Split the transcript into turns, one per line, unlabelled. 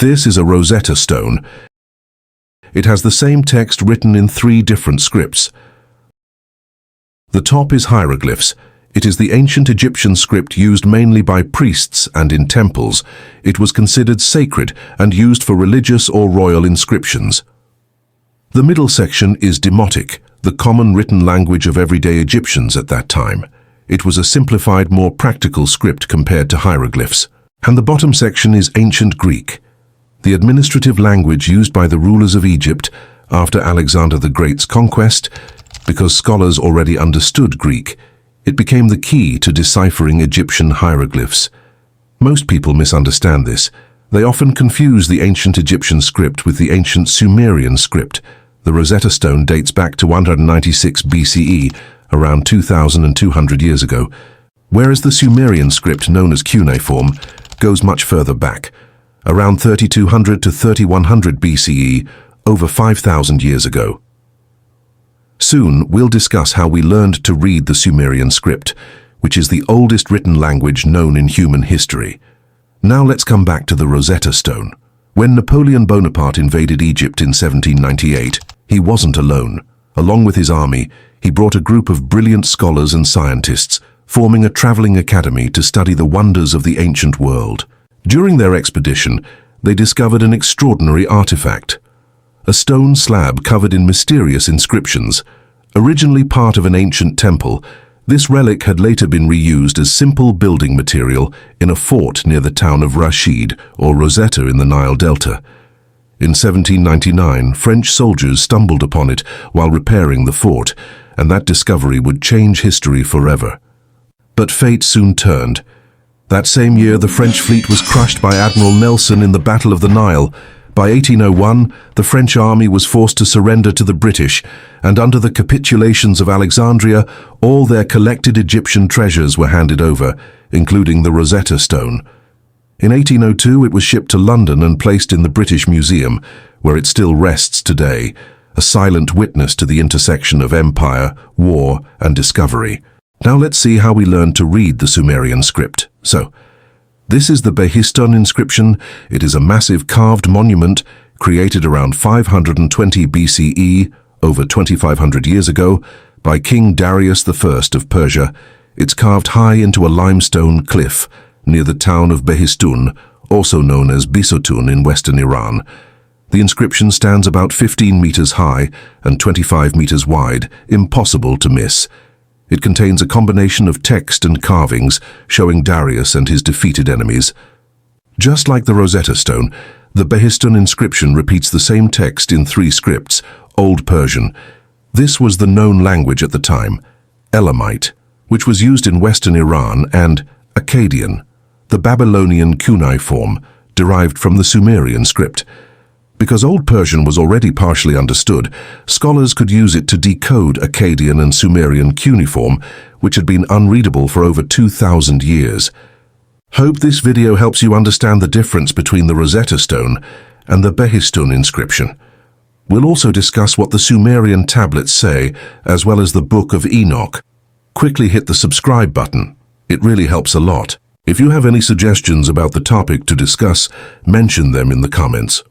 This is a Rosetta Stone. It has the same text written in 3 different scripts. The top is Hieroglyphs. It is the ancient Egyptian script used mainly by priests and in temples. It was considered sacred and used for religious or royal inscriptions. The middle section is Demotic, the common written language of everyday Egyptians at that time. It was a simplified, more practical script compared to hieroglyphs. And the bottom section is Ancient Greek, the administrative language used by the rulers of Egypt after Alexander the Great's conquest. Because scholars already understood Greek, it became the key to deciphering Egyptian hieroglyphs. Most people misunderstand this. They often confuse the ancient Egyptian script with the ancient Sumerian script. The Rosetta Stone dates back to 196 BCE, around 2,200 years ago, whereas the Sumerian script, known as Cuneiform, goes much further back, around 3200 to 3100 BCE, over 5,000 years ago. Soon, we'll discuss how we learned to read the Sumerian script, which is the oldest written language known in human history. Now let's come back to the Rosetta Stone. When Napoleon Bonaparte invaded Egypt in 1798, he wasn't alone. Along with his army, he brought a group of brilliant scholars and scientists, forming a traveling academy to study the wonders of the ancient world. During their expedition, they discovered an extraordinary artifact, a stone slab covered in mysterious inscriptions. Originally part of an ancient temple, this relic had later been reused as simple building material in a fort near the town of Rashid, or Rosetta, in the Nile Delta. In 1799, French soldiers stumbled upon it while repairing the fort, and that discovery would change history forever. But fate soon turned. That same year, the French fleet was crushed by Admiral Nelson in the Battle of the Nile. By 1801, the French army was forced to surrender to the British, and under the capitulations of Alexandria, all their collected Egyptian treasures were handed over, including the Rosetta Stone. In 1802, it was shipped to London and placed in the British Museum, where it still rests today, a silent witness to the intersection of empire, war, and discovery. Now let's see how we learned to read the Sumerian script. So, this is the Behistun Inscription. It is a massive carved monument created around 520 BCE, over 2,500 years ago, by King Darius I of Persia. It's carved high into a limestone cliff near the town of Behistun, also known as Behistun in western Iran. The inscription stands about 15 meters high and 25 meters wide, impossible to miss. It contains a combination of text and carvings showing Darius and his defeated enemies. Just like the Rosetta Stone, the Behistun Inscription repeats the same text in 3 scripts, Old Persian. This was the known language at the time, Elamite, which was used in western Iran, and Akkadian, the Babylonian Cuneiform, derived from the Sumerian script. Because Old Persian was already partially understood, scholars could use it to decode Akkadian and Sumerian cuneiform, which had been unreadable for over 2,000 years. Hope this video helps you understand the difference between the Rosetta Stone and the Behistun Inscription. We'll also discuss what the Sumerian tablets say, as well as the Book of Enoch. Quickly hit the subscribe button. It really helps a lot. If you have any suggestions about the topic to discuss, mention them in the comments.